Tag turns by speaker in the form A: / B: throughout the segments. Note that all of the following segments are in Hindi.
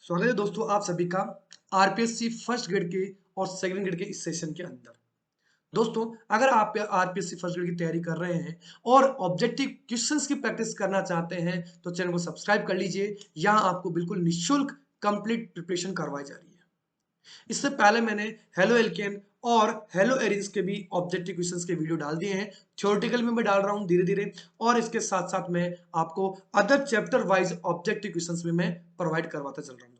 A: स्वागत है दोस्तों आप सभी का आरपीएससी फर्स्ट ग्रेड के और सेकंड ग्रेड के इस सेशन के अंदर। दोस्तों अगर आप आरपीएससी फर्स्ट ग्रेड की तैयारी कर रहे हैं और ऑब्जेक्टिव क्वेश्चंस की प्रैक्टिस करना चाहते हैं तो चैनल को सब्सक्राइब कर लीजिए। यहाँ आपको बिल्कुल निःशुल्क कंप्लीट प्रिपरेशन करवाई जा रही है। इससे पहले मैंने हेलो एल्केन और हेलो एरिन्स के भी ऑब्जेक्टिव क्वेश्चंस के वीडियो डाल दिए हैं। थ्योरेटिकल में मैं डाल रहा हूं धीरे धीरे और इसके साथ साथ मैं आपको other chapter wise objective questions भी मैं प्रोवाइड करवाता चल रहा हूं।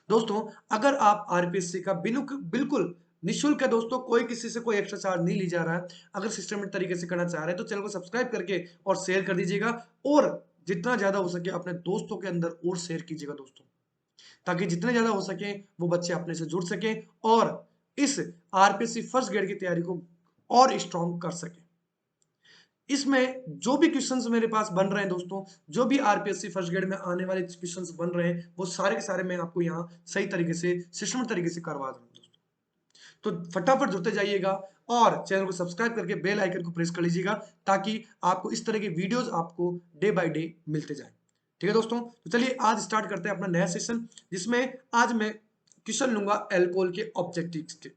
A: दोस्तों अगर आप आरपीएससी का बिल्कुल निःशुल्क है दोस्तों, कोई किसी से कोई एक्स्ट्रा चार्ज नहीं ली जा रहा है। अगर सिस्टमेटिक तरीके से करना चाह रहे हैं तो चैनल को सब्सक्राइब करके और शेयर कर दीजिएगा और जितना ज्यादा हो सके अपने दोस्तों के अंदर और शेयर कीजिएगा दोस्तों, ताकि जितने ज्यादा हो सके वो बच्चे अपने से जुड़ सके और इस आरपीएससी फर्स्ट ग्रेड की तैयारी को और स्ट्रॉन्ग कर सके। इसमें जो भी क्वेश्चंस मेरे पास बन रहे हैं दोस्तों, जो भी आरपीएससी फर्स्ट ग्रेड में आने वाले क्वेश्चंस बन रहे हैं वो सारे के सारे मैं आपको यहाँ सही तरीके से सिस्टमेटिक तरीके से करवा दूंगा दोस्तों। तो फटाफट जुड़ते जाइएगा और चैनल को सब्सक्राइब करके बेल आइकन को प्रेस कर लीजिएगा ताकि आपको इस तरह के वीडियोस आपको डे बाय डे मिलते जाए। ठीक है दोस्तों, तो चलिए आज स्टार्ट करते हैं अपना नया सेशन, जिसमें आज मैं क्वेश्चन लूंगा एल्कोहल के ऑब्जेक्टिव्स के।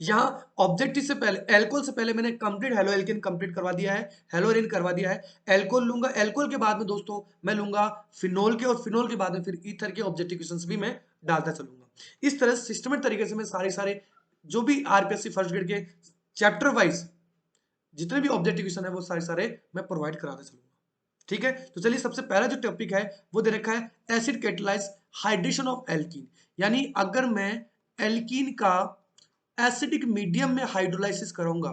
A: यहाँ ऑब्जेक्टिव से पहले एल्कोहल से पहले मैंने कंप्लीट हेलो एल्केन कंप्लीट करवा दिया है, हेलो एरिन करवा दिया है। एल्कोहल लूंगा, एल्कोहल के बाद में दोस्तों मैं लूंगा फिनोल के और फिनोल के बाद में फिर ईथर के ऑब्जेक्टिव क्वेश्चंस भी मैं डालता चलूंगा। इस तरह सिस्टमेटिक तरीके से मैं सारे सारे जो भी आरपीएससी फर्स्ट ग्रेड के चैप्टर वाइज जितने भी ऑब्जेक्टिव क्वेश्चन है वो सारे सारे मैं प्रोवाइड कराता चलूंगा। ठीक है, तो चलिए सबसे पहला जो टॉपिक है वो दे रखा है acid catalyse hydration of alkene. यानी अगर मैं एल्कीन का एसिडिक मीडियम में हाइड्रोलाइसिस करूंगा,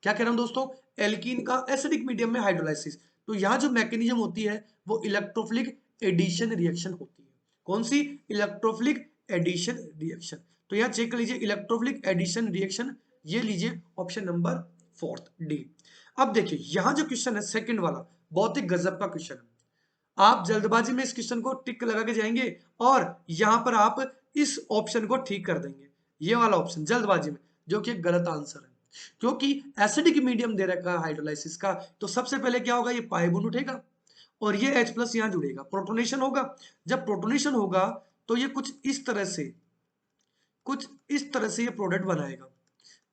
A: क्या कह रहा हूं दोस्तों, एल्कीन का एसिडिक मीडियम में हाइड्रोलाइसिस, तो यहां जो मैकेनिज्म होती है वो इलेक्ट्रोफिलिक एडिशन रिएक्शन होती है। कौन सी? Electrophilic addition reaction. तो यहां चेक कर लीजिए इलेक्ट्रोफिलिक एडिशन रिएक्शन, ये लीजिए ऑप्शन नंबर फोर्थ डी। अब देखिए यहां जो क्वेश्चन है सेकंड वाला बहुत ही गजब का क्वेश्चन है। आप जल्दबाजी में इस क्वेश्चन को टिक लगा के जाएंगे और यहां पर आप इस ऑप्शन को ठीक कर देंगे, ये वाला ऑप्शन जल्दबाजी में, जो कि गलत आंसर है। क्योंकि एसिडिक मीडियम दे रखा है हाइड्रोलाइसिस का, तो सबसे पहले क्या होगा, ये पाई बॉन्ड उठेगा और ये H प्लस यहां जुड़ेगा, प्रोटोनेशन होगा। जब प्रोटोनेशन होगा तो ये कुछ इस तरह से ये प्रोडक्ट बनाएगा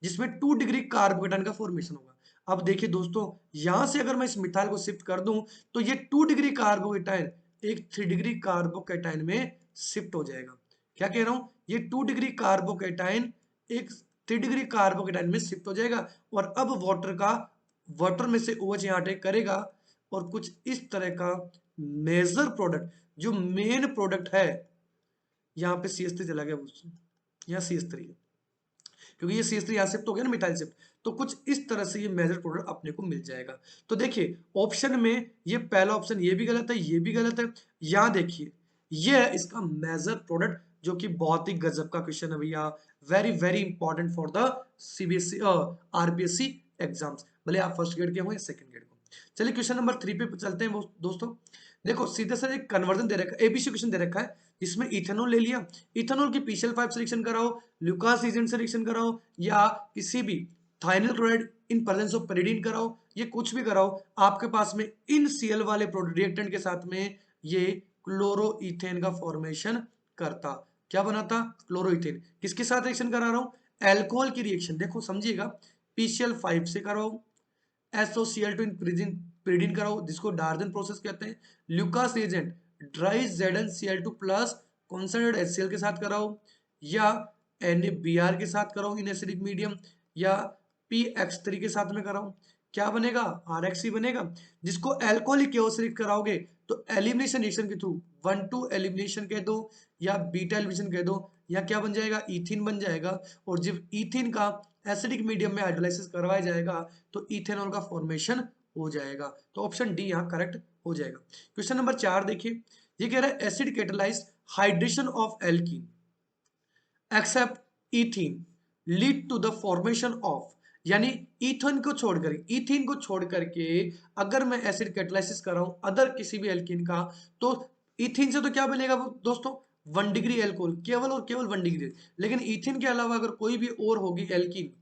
A: जिसमें 2 डिग्री कार्बोकेटाइन का फॉर्मेशन होगा। अब देखिए दोस्तों, यहां से अगर मैं इस मिथाइल को शिफ्ट कर दूं तो ये 2 डिग्री कार्बोकेटाइन एक 3 डिग्री कार्बोकेटाइन में शिफ्ट हो जाएगा। क्या कह रहा हूं, ये 2 डिग्री कार्बोकेटाइन एक 3 डिग्री कार्बोकेटाइन में शिफ्ट हो जाएगा और अब वाटर में से OH यहाँ अटैक करेगा और कुछ इस तरह का मेजर प्रोडक्ट जो मेन प्रोडक्ट है, यहाँ पे CH3 चला गया, यहाँ CH3 है क्योंकि ये CH3 यहाँ शिफ्ट हो गया ना मिथाइल शिफ्ट, तो कुछ इस तरह से ये मेजर प्रोडक्ट अपने को मिल जाएगा। तो देखिए ऑप्शन में ये पहला ऑप्शन ये भी गलत है, ये भी गलत है। यहाँ देखिए ये है इसका मेजर प्रोडक्ट, जो कि बहुत ही गजब का क्वेश्चन है भैया, very very important for the CBSE RPSC exams, भले आप फर्स्ट ग्रेड के हो या सेकंड ग्रेड को। चलिए क्वेश्चन नंबर 3 पे चलते हैं दोस्तों। देखो सीधा सा एक कन्वर्जन दे रखा है, एबीसी क्वेश्चन दे रखा है, इसमें इथेनॉल ले लिया, इथेनॉल की PCl5 सिलेक्शन कराओ, ल्यूकास एजेंट सिलेक्शन कराओ या किसी भी thionyl chloride in presence of pyridine कराओ, ये कुछ भी कराओ, आपके पास में इन Cl वाले प्रोडक्ट रिएक्टेंट के साथ में ये क्लोरोइथेन का फॉर्मेशन करता। क्या बनाता? क्लोरोइथेन। किसके साथ रिएक्शन करा रहा हूं? एल्कोहल की रिएक्शन। देखो समझिएगा, PCl5 से कराओ, SOCl2 इन pyridine कराओ जिसको डार्जन प्रोसेस कहते हैं, Lucas agent dry ZnCl2 plus concentrated HCl के साथ कराओ या NaBr के साथ कराओ इन एसिडिक मीडियम या PX3 के साथ में कराओ, क्या बनेगा? RXC बनेगा। जिसको अल्कोहलिक केओसिलिक कराओगे तो एलिमिनेशन रिएक्शन के थ्रू 1-2 एलिमिनेशन कह दो या बीटा एलिमिनेशन कह दो, या क्या बन जाएगा? ईथीन बन जाएगा। और जब ईथीन का एसिडिक मीडियम में हाइड्रोलाइसिस करवाया जाएगा तो इथेनॉल का फॉर्मेशन हो जाएगा। तो ऑप्शन डी यहाँ करेक्ट हो जाएगा। क्वेश्चन नंबर 4 देखिए, ये कह रहा है acid catalyse hydration of alkene except ethene lead to the formation of, यानी इथीन को छोड़ करके अगर मैं एसिड कैटालाइसिस कर रहा हूं अदर किसी भी एल्कीन का, तो इथीन से तो क्या बनेगा दोस्तों? 1 डिग्री एल्कोहल, केवल और केवल 1 डिग्री। लेकिन इथीन के अलावा अगर कोई भी और होगी एल्कीन,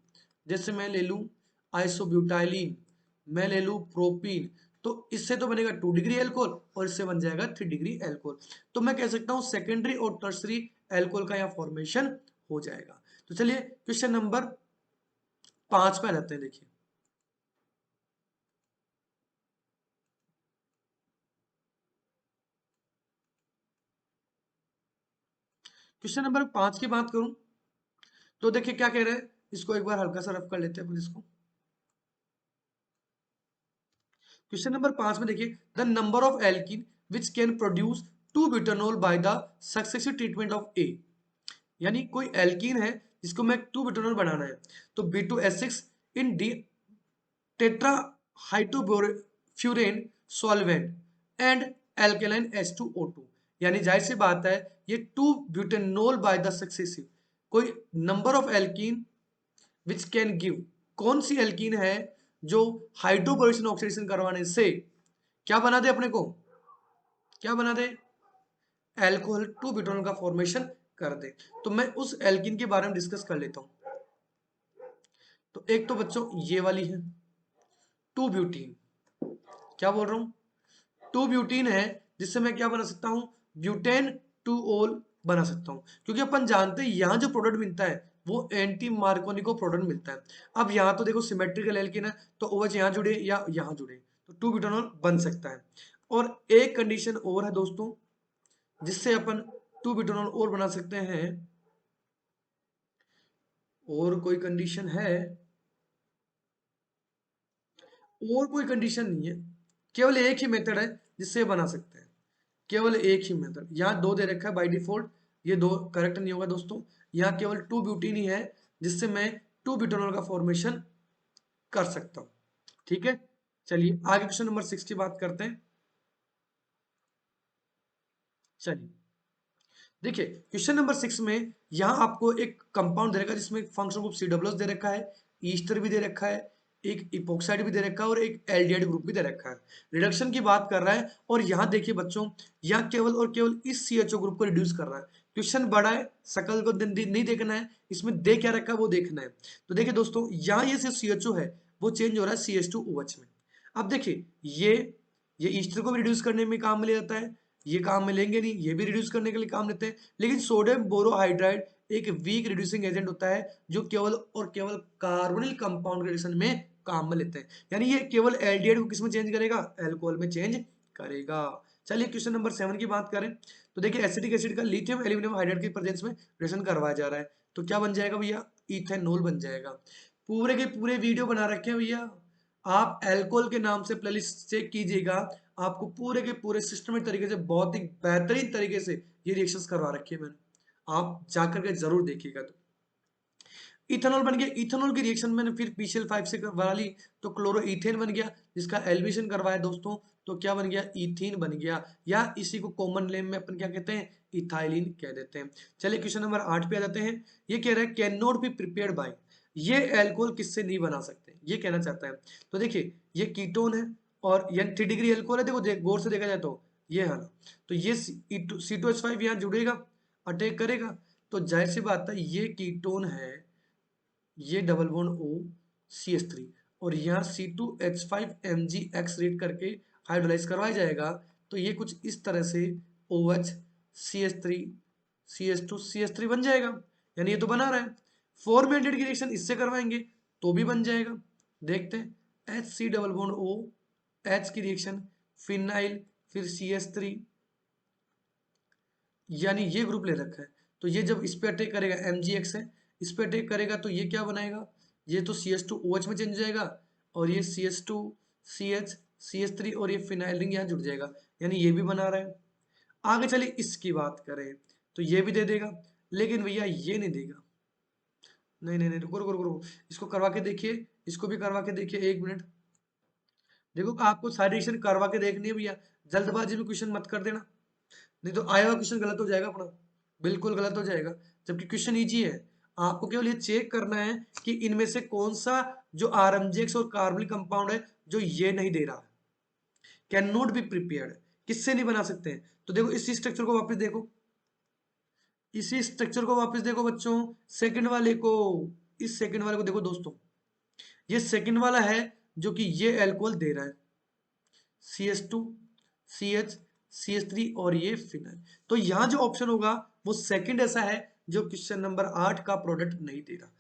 A: जैसे मैं ले लूं आइसोब्यूटाइलिन, मैं ले लूं प्रोपीन, तो इससे तो बनेगा 2 डिग्री एल्कोहल और इससे बन जाएगा 3 डिग्री एल्कोहल। तो मैं कह सकता हूं सेकेंडरी और टर्सरी एल्कोहल का यहाँ फॉर्मेशन हो जाएगा। तो चलिए क्वेश्चन नंबर 5 पे आ जाते हैं। देखिए क्वेश्चन नंबर 5 की बात करूं तो देखिए क्या कह रहे हैं, इसको एक बार हल्का सा रफ कर लेते हैं अपन इसको। क्वेश्चन नंबर 5 में देखिए the number of alkene which can produce 2 butanol by the successive treatment of A. यानी कोई एल्कीन है जिसको मैं 2 ब्यूटानॉल बनाना है, तो B2S6 in the tetra hydrofuran solvent and alkaline H2O2। यानी जाहिर सी बात है ये 2 ब्यूटेनॉल बाय द सक्सेसिव, कोई number of alkene which can give, कौन सी एल्कीन है जो हाइड्रोबोरेशन ऑक्सीडेशन करवाने से क्या बना दे अपने को, क्या बना दे, एल्कोहल 2 ब्यूटेनॉल का फॉर्मेशन कर दे। तो मैं उस एल्कीन के बारे में डिस्कस कर लेता हूं। तो एक तो बच्चों ये वाली है 2 ब्यूटीन, क्या बोल रहा हूं, 2 ब्यूटीन है जिससे मैं क्या बना सकता हूं, ब्यूटेन 2 ओल बना सकता हूं। क्योंकि अपन जानते हैं यहां जो प्रोडक्ट मिलता है वो एंटी मार्कोनिको प्रोडक्ट मिलता है। अब यहां तो देखो सिमेट्रिकल एल्कीन है तो OH यहां जुड़े या यहां जुड़े तो 2 ब्यूटानॉल बन सकता है। और एक कंडीशन और है दोस्तों जिससे अपन 2 ब्यूटानॉल और बना सकते हैं, और कोई कंडीशन है, और कोई कंडीशन नहीं है, केवल एक ही मेथड है जिससे बना सकते हैं, केवल एक ही मेथड। यहाँ 2 दे रखा है बाय डिफॉल्ट, ये 2 करेक्ट नहीं होगा दोस्तों। यहाँ केवल 2 ब्यूटीन ही है जिससे मैं 2 ब्यूटानॉल का फॉर्मेशन कर सकता हूँ। ठीक है, चलिए आगे क्वेश्चन नंबर 6 की बात करते हैं। चलिए देखिए क्वेश्चन नंबर 6 में यहाँ आपको एक कंपाउंड दे रखा है जिसमें फंक्शनल ग्रुप COOH दे रखा है, ईस्टर भी दे रखा है, एक इपोक्साइड भी दे रखा है और एक एल्डिहाइड ग्रुप भी दे रखा है। रिडक्शन की बात कर रहा है और यहाँ देखिए बच्चों यहाँ केवल और केवल इस CHO ग्रुप को रिड्यूस कर रहा है। क्वेश्चन बड़ा है, शकल को नहीं देखना है, इसमें दे क्या रखा है वो देखना है। तो देखिए दोस्तों यहाँ ये सिर्फ CHO है वो चेंज हो रहा है CH2OH में। अब देखिए ये ईस्टर को भी रिड्यूस करने में काम में ले जाता है, ये काम में लेंगे नहीं, ये भी रिड्यूस करने के लिए काम लेते हैं। लेकिन सोडियम बोरोहाइड्राइड एक वीक रिड्यूसिंग एजेंट होता है जो केवल और केवल कार्बोनिल कंपाउंड रिडक्शन में काम में लेते हैं। यानी ये केवल एल्डिहाइड को किसमें चेंज करेगा, अल्कोहल में चेंज करेगा। चलिए क्वेश्चन नंबर 7 की बात करें तो देखिए एसिटिक एसिड का लिथियम एल्यूमिनियम हाइड्राइड के प्रेजेंस में रिएक्शन करवाया जा रहा है, तो क्या बन जाएगा भैया, इथेनॉल बन जाएगा। पूरे के पूरे वीडियो बना रखे हैं भैया, आप अल्कोहल के नाम से प्लेलिस्ट चेक कीजिएगा, आपको पूरे के पूरे सिस्टमेटिक तरीके से बहुत ही बेहतरीन तरीके से ये रिएक्शंस करवा रखी है मैंने, आप जाकर के जरूर देखिएगा। तो इथेनॉल बन गया, इथेनॉल की रिएक्शन मैंने फिर PCl5 से करवा ली तो क्लोरोइथेन बन गया जिसका एलिवेशन करवाया दोस्तों, तो क्या बन गया, इथीन बन गया, या इसी को कॉमन नेम में अपन क्या कहते हैं, इथाइलिन कह देते हैं। चलिए क्वेश्चन नंबर 8 पे आ जाते हैं। ये कह रहा है can not be prepared by, ये एल्कोहल किससे नहीं बना सकते, ये कहना चाहता है। तो देखिए ये कीटोन है और ये 3 डिग्री एल्कोहल है, देखो गौर से देखा जाए तो ये है ना, तो ये C2H5 यहाँ जुड़ेगा, अटैक करेगा, तो जाहिर सी बात है ये कीटोन है, ये डबल बॉन्ड O CH3 और यहाँ C2H5 MgX रेट करके हाइड्रोलाइज करवाया जाएगा। तो ये कुछ इस तरह से OH CH3 CH2 CH3 बन जाएगा, यानी ये तो बना रहा है। फॉर्मेटेड की रिएक्शन इससे करवाएंगे तो भी बन जाएगा। देखते हैं HC double bond O H की रिएक्शन फिनाइल फिर CH3, यानी ये ग्रुप ले रखा है, तो ये जब इस पे अटैक करेगा MgX है, इस पे अटैक करेगा तो ये क्या बनाएगा, ये तो CH2OH में चेंज जाएगा और ये CH2 CH CH3 और ये फिनाइल रिंग यहाँ जुड़ जाएगा, यानी ये भी बना रहा है। आगे चलिए इसकी बात करें तो ये भी दे देगा, लेकिन भैया ये नहीं देगा, नहीं नहीं नहीं, रुको रुको रुको रुको, इसको करवा के देखिए, इसको भी करवा के देखिए, 1 मिनट। देखो आपको सारी रिएक्शन करवा के देखनी है भैया, जल्दबाजी में क्वेश्चन मत कर देना, नहीं तो आया हुआ क्वेश्चन गलत हो जाएगा अपना, बिल्कुल गलत हो जाएगा। जबकि क्वेश्चन इजी है, आपको केवल ये चेक करना है कि इनमें से कौन सा जो RMgX और कार्बनिक कंपाउंड है जो ये नहीं दे रहा है, कैन नॉट बी प्रिपेयर्ड, किससे नहीं बना सकते हैं। तो देखो इसी स्ट्रक्चर को वापस देखो, इसी स्ट्रक्चर को वापस देखो बच्चों, सेकंड वाले को, इस सेकंड वाले को देखो दोस्तों, ये सेकंड वाला है जो कि ये अल्कोहल दे रहा है, CH2, CH, CH3 और ये फिनाइल। तो यहाँ जो ऑप्शन होगा वो सेकंड ऐसा है जो क्वेश्चन नंबर 8 का प्रोडक्ट नहीं दे रहा।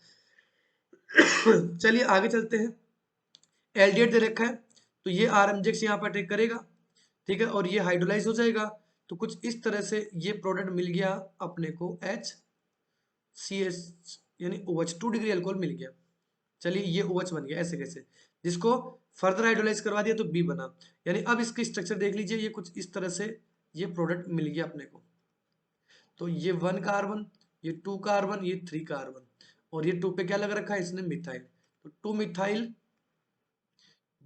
A: चलिए आगे चलते हैं। एल्डिहाइड दे रखा है तो ये RMJ यहाँ पर अटैक करेगा, ठीक है, और ये हाइड्रोलाइज हो जाएगा। तो कुछ इस तरह से ये प्रोडक्ट मिल गया अपने को HCH यानी OH, 2 डिग्री अल्कोहल मिल गया। चलिए ये OH बन गया, ऐसे कैसे, जिसको फर्दर हाइड्रोलाइज करवा दिया तो B बना। यानी अब इसकी स्ट्रक्चर देख लीजिए, ये कुछ इस तरह से ये प्रोडक्ट मिल गया अपने को। तो ये 1 कार्बन, ये 2 कार्बन, ये 3 कार्बन, और ये 2 पे क्या लग रखा है इसने, मिथाइल। तो 2 मिथाइल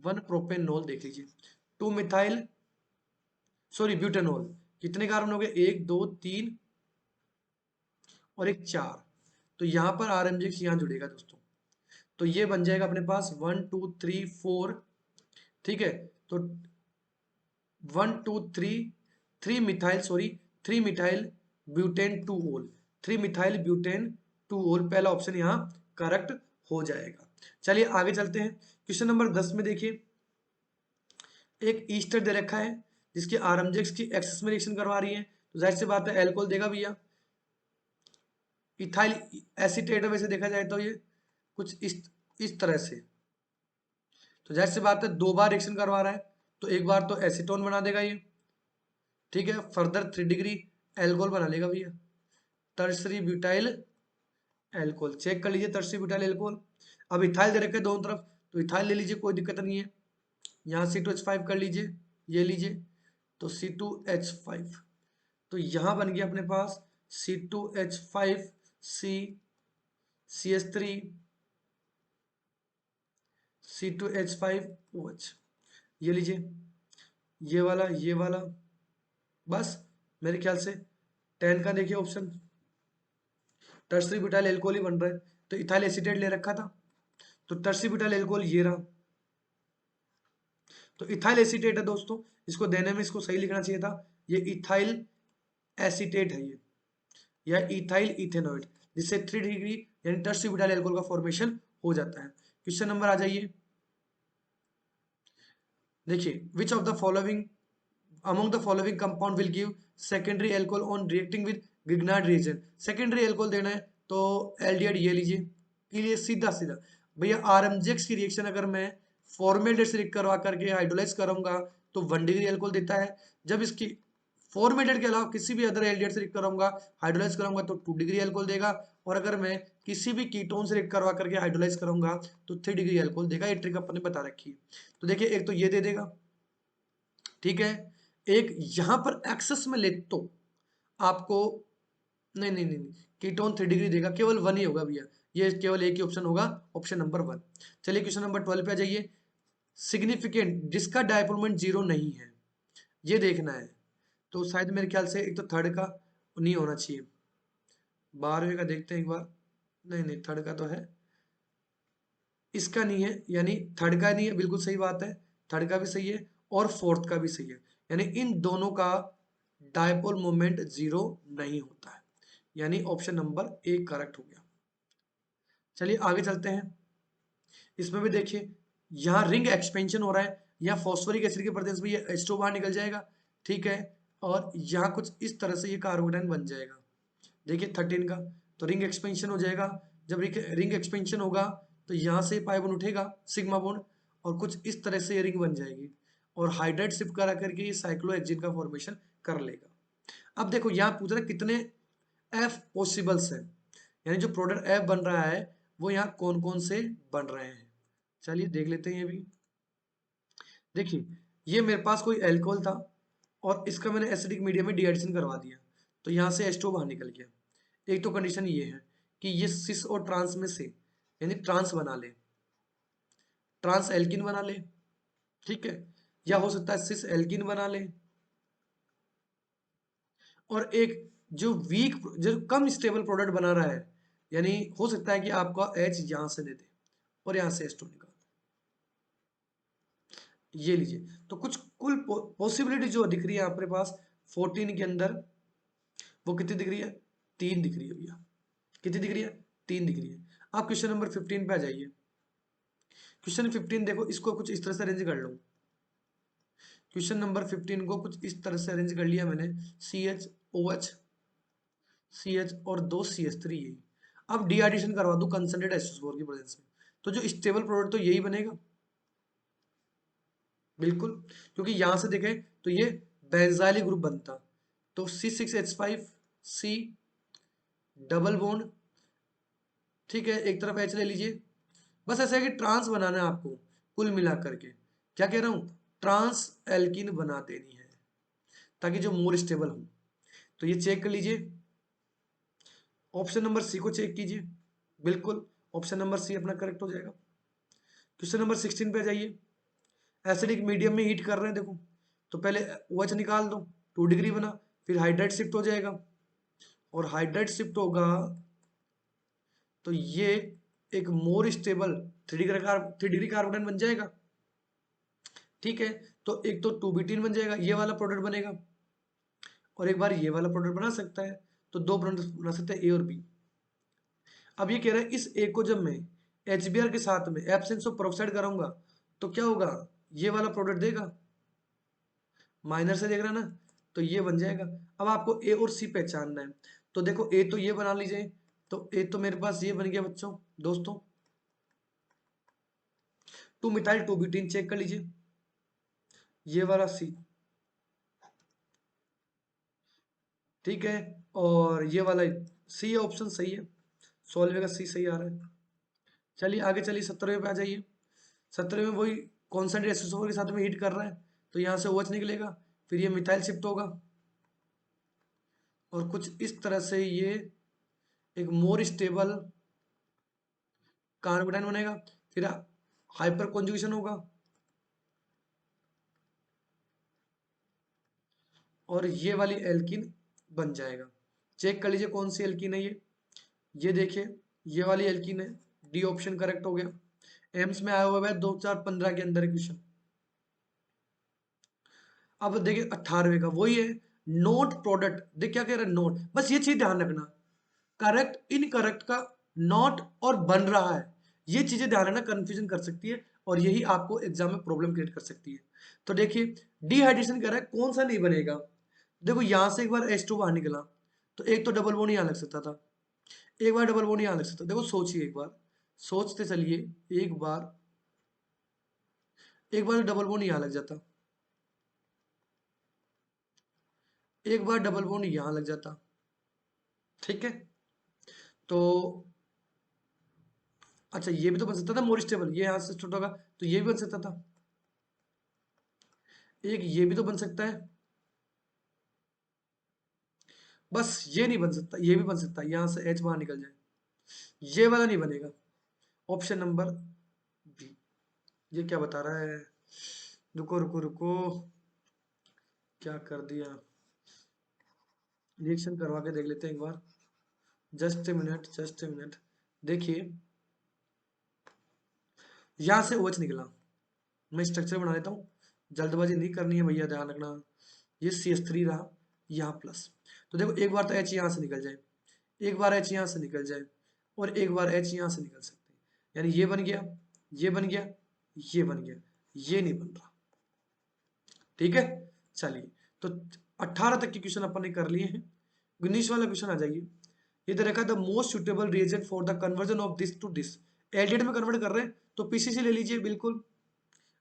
A: 1 प्रोपेनॉल देख लीजिए, 2 मिथाइल सॉरी ब्यूटेनॉल। कितने कार्बन हो गए, 1 2 3 और एक 4। तो यहाँ पर RMJ यहाँ जुड़ेगा दोस्तों। तो ये बन जाएगा अपने पास 1 2 3 4, ठीक है। तो 1 2 3 3 मिथाइल सॉरी 3 मिथाइल ब्यूटेन 2 ओल, 3 मिथाइल ब्यूटेन 2 ओल, पहला ऑप्शन यहाँ करेक्ट हो जाएगा। चलिए आगे चलते हैं। क्वेश्चन नंबर 10 में देखिए, एक ईस्टर दे रखा है जिसकी RMJ की एक्सेस में रिएक्शन करवा रही है, तो जाहिर सी बात है एल्कोहल देगा भैया। इथाइल एसीटेट वैसे देखा जाए तो ये कुछ इस तरह से, तो जाहिर सी बात है 2 बार रिएक्शन करवा रहा है, तो एक बार तो एसीटोन बना देगा ये, ठीक है, फर्दर 3 डिग्री एल्कोहल बना लेगा भैया, टर्सरी ब्यूटाइल एल्कोहल। चेक कर लीजिए टर्सरी ब्यूटाइल एल्कोहल। अब इथाइल दे रखे दोनों तरफ, तो इथाइल ले लीजिए, कोई दिक्कत नहीं है। यहाँ C2H5 कर लीजिए, ये लीजिए, तो C2H5। तो यहाँ बन गया अपने पास C2H5 C, CH3 C2H5OH, ये लीजिए, ये वाला, बस मेरे ख्याल से 10 का देखिए ऑप्शन, टर्सरी ब्यूटाइल एल्कोहल ही बन रहा है, तो इथाइल एसीटेट ले रखा था, तो टर्सरी ब्यूटाइल एल्कोहल ये रहा। तो इथाइल एसीटेट है दोस्तों, इसको देने में इसको सही लिखना चाहिए था, ये इथाइल एसीटेट है ये, या इथाइल इथेनॉइड, जिससे 3 डिग्री यानी टर्सरी ब्यूटाइल एल्कोहल का फॉर्मेशन हो जाता है। क्वेश्चन नंबर आ जाइए, देखिए which of the following among the following compound will give secondary alcohol on reacting with Grignard reagent। secondary alcohol देना है तो एल्डिहाइड ये लीजिए, क्लियर, सीधा सीधा भैया। RMJ की रिएक्शन अगर मैं फॉर्मेल्डेट से करवा करके हाइड्रोलाइज करूंगा तो 1 डिग्री एल्कोहल देता है। जब इसकी फॉर्मेटेड के अलावा किसी भी अदर एल्डिहाइड से रिएक्ट कराऊंगा, हाइड्रोलाइज कराऊंगा, तो 2 डिग्री एल्कोहल देगा। और अगर मैं किसी भी कीटोन से रिएक्ट करवा करके हाइड्रोलाइज करूंगा तो 3 डिग्री एल्कोहल देगा। ये ट्रिक अपन ने बता रखी है। तो देखिए एक तो ये दे देगा, ठीक है, एक यहां पर एक्सेस में ले तो आपको नहीं नहीं नहीं, कीटोन 3 डिग्री देगा, केवल 1 ही होगा भैया, ये केवल एक ही ऑप्शन होगा, ऑप्शन नंबर 1। चलिए क्वेश्चन नंबर 12 पे आ जाइए, सिग्निफिकेंट जिसका डायपोल मोमेंट 0 नहीं है, ये देखना है। तो शायद मेरे ख्याल से एक तो थर्ड का नहीं होना चाहिए, 12वें का देखते हैं एक बार, नहीं नहीं थर्ड का तो है, इसका नहीं है, यानी थर्ड का नहीं है, बिल्कुल सही बात है, थर्ड का भी सही है और फोर्थ का भी सही है, यानी इन दोनों का डायपोल मोमेंट 0 नहीं होता है, यानी ऑप्शन नंबर 1 करेक्ट हो गया। चलिए आगे चलते हैं। इसमें भी देखिए यहाँ रिंग एक्सपेंशन हो रहा है, यहाँ फॉस्फोरिक एसिड के प्रेजेंस में ये H2 बाहर निकल जाएगा, ठीक है, और यहाँ कुछ इस तरह से ये कार्बोकेटाइन बन जाएगा। देखिए 13 का, तो रिंग एक्सपेंशन हो जाएगा। जब रिंग एक्सपेंशन होगा तो यहाँ से पाई बॉन्ड उठेगा सिग्मा बॉन्ड, और कुछ इस तरह से ये रिंग बन जाएगी, और हाइड्राइड शिफ्ट करा करके ये साइक्लोहेक्सिन का फॉर्मेशन कर लेगा। अब देखो यहाँ पूछ रहा है कितने एफ पॉसिबल्स है, यानी जो प्रोडक्ट एफ बन रहा है वो यहाँ कौन कौन से बन रहे हैं। चलिए देख लेते हैं ये भी। देखिए ये मेरे पास कोई एल्कोहल था और इसका मैंने एसिडिक मीडियम में डीहाइड्रेशन करवा दिया, तो यहाँ से H2 बाहर निकल गया। एक तो कंडीशन ये है कि ये सिस और ट्रांस में से यानी ट्रांस बना ले, ट्रांस एल्किन बना ले, ठीक है, या हो सकता है सिस एल्किन बना ले, और एक जो वीक जो कम स्टेबल प्रोडक्ट बना रहा है, यानी हो सकता है कि आपका H यहां से दे दे और यहां से H2 निकाल, ये लीजिए। तो कुछ कुल पॉसिबिलिटी जो दिख रही है आपके पास 14 के अंदर, वो कितनी दिख रही है, 3 दिख रही है भैया। कितनी दिख रही है, 3 दिख रही है। आप क्वेश्चन नंबर 15 पे आ जाइए। क्वेश्चन 15 देखो, इसको कुछ इस तरह से अरेंज कर लो। क्वेश्चन नंबर 15 को कुछ इस तरह से अरेंज कर लिया मैंने, CH OH CH और 2 CH3 यही। अब डी एडिशन करवा दूं कंसंट्रेट H4 की प्रेजेंस में, तो जो स्टेबल प्रोडक्ट तो यही बनेगा बिल्कुल, क्योंकि यहां से देखें तो ये बेंजाइलिक ग्रुप बनता, तो C6H5 C डबल बॉन्ड, ठीक है, एक तरफ H ले लीजिए। बस ऐसा है कि ट्रांस बनाना है आपको, कुल मिला करके क्या कह रहा हूं, ट्रांस एल्कीन बना देनी है ताकि जो मोर स्टेबल हो। तो ये चेक कर लीजिए, ऑप्शन नंबर सी को चेक कीजिए, बिल्कुल ऑप्शन नंबर सी अपना करेक्ट हो जाएगा। क्वेश्चन नंबर 16 पे जाइए, एसिडिक मीडियम में हीट कर रहे हैं देखो, तो पहले OH निकाल दो, 2 डिग्री बना, फिर हाइड्राइड शिफ्ट हो जाएगा, और हाइड्राइड शिफ्ट होगा तो ये एक मोर स्टेबल 3 डिग्री कार्बोनेट बन जाएगा, ठीक है। तो एक तो 2 ब्यूटीन बन जाएगा, ये वाला प्रोडक्ट बनेगा, और एक बार ये वाला प्रोडक्ट बना सकता है, तो 2 प्रोडक्ट बना सकते हैं, ए और बी। अब ये कह रहा है इस ए को जब मैं HBr के साथ में एब्सेंस ऑफ पेरोक्साइड कराऊंगा तो क्या होगा, ये वाला प्रोडक्ट देगा, माइनर से देख रहा है ना, तो ये बन जाएगा। अब आपको ए और सी पहचानना है, तो देखो ए तो ये बना लीजिए, तो ए तो मेरे पास ये बन गया बच्चों दोस्तों, 2 मिथाइल 2 ब्यूटीन चेक कर लीजिए, ये वाला सी, ठीक है, और ये वाला सी ऑप्शन सही है, 16वें का सी सही आ रहा है। चलिए आगे चलिए 17वें पे आ जाइए, 17वें में वही कॉन्सेंट्रेट H2SO4 के साथ में हीट कर रहा है, तो यहाँ से OH निकलेगा, फिर ये मिथाइल शिफ्ट होगा, और कुछ इस तरह से ये एक मोर स्टेबल कार्बोनाइन बनेगा, फिर हाइपर कॉन्जुगेशन होगा, और ये वाली एल्कीन बन जाएगा। चेक कर लीजिए कौन सी एल्कीन है ये देखिए, ये वाली एल्कीन है, डी ऑप्शन करेक्ट हो गया। एम्स में आया हुआ है 2015 के अंदर क्वेश्चन। अब देखिए 18वें का वही है, नोट प्रोडक्ट, देख क्या कह रहा है, नोट, बस ये चीज ध्यान रखना, करेक्ट इनकरेक्ट का नॉट और बन रहा है, ये चीजें ध्यान रखना, कंफ्यूजन कर सकती है, और यही आपको एग्जाम में प्रॉब्लम क्रिएट कर सकती है। तो देखिए डिहाइड्रेशन कर रहा है, कौन सा नहीं बनेगा, देखो यहां से एक बार H2 बाहर निकला, तो एक तो डबल बॉन्ड यहां लग सकता था, एक बार डबल बॉन्ड यहां लग सकता, देखो सोचिए एक बार, सोचते चलिए, एक बार डबल बॉन्ड यहां लग जाता, एक बार डबल बॉन्ड यहां लग जाता, ठीक है। तो अच्छा ये भी तो बन सकता था मोर स्टेबल, ये यहां से छोटा होगा तो ये भी बन सकता था, एक ये भी तो बन सकता है, बस ये नहीं बन सकता, ये भी बन सकता है, यहां से H बाहर निकल जाए, ये वाला नहीं बनेगा, ऑप्शन नंबर बी। ये क्या बता रहा है, रुको रुको रुको, क्या कर दिया, रिएक्शन करवा के देख लेते हैं एक बार, just a minute just a minute. देखिए यहां से OH निकला, मैं स्ट्रक्चर बना लेता हूँ, जल्दबाजी नहीं करनी है भैया, ध्यान रखना, ये CH3 रहा, यहाँ प्लस, तो देखो एक बार तो H यहाँ से निकल जाए, एक बार H यहाँ से निकल जाए, और एक बार H यहाँ से निकल सकते हैं, यानी ये बन गया, ये बन गया, ये बन गया, ये नहीं बन रहा, ठीक है। चलिए तो 18 तक के क्वेश्चन अपन ने कर लिए हैं, 19 वाला क्वेश्चन आ जाइए, ये दे रखा है the most suitable reagent for the conversion of this to this, aldehyde में कन्वर्ट कर रहे हैं तो पीसीसी ले लीजिए, बिल्कुल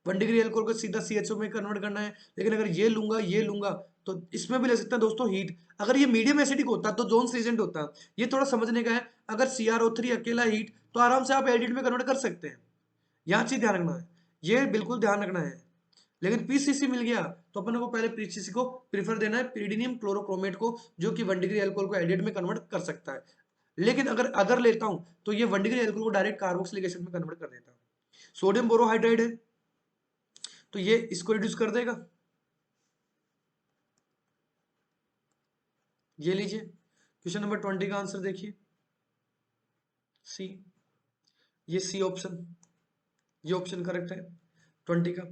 A: 1 डिग्री एल्कोहल को सीधा CHO में कन्वर्ट करना है, लेकिन अगर ये लूंगा तो इसमें भी ले सकता है दोस्तों हीट, अगर ये मीडियम एसिडिक होता तो जोन्स रीजेंट होता, ये थोड़ा समझने का है, अगर CrO3 अकेला हीट तो आराम से आप एल्डिहाइड में कन्वर्ट कर सकते हैं, यहाँ चीज ध्यान रखना है, ये बिल्कुल ध्यान रखना है। लेकिन पीसीसी मिल गया तो अपन को पहले पीसीसी को प्रीफर देना है पिरिडिनियम क्लोरोक्रोमेट को, जो कि 1 डिग्री एल्कोहल को एल्डिहाइड में कन्वर्ट कर सकता है, लेकिन अगर अदर लेता हूं तो ये 1 डिग्री एल्कोहल को डायरेक्ट कार्बोक्सिलिक एसिड में कन्वर्ट कर देता है। सोडियम बोरोहाइड्राइड है तो ये इसको रिड्यूस कर देगा, ये लीजिए क्वेश्चन नंबर 20 का आंसर देखिए, सी, ये सी ऑप्शन, ये ऑप्शन करेक्ट है 20 का।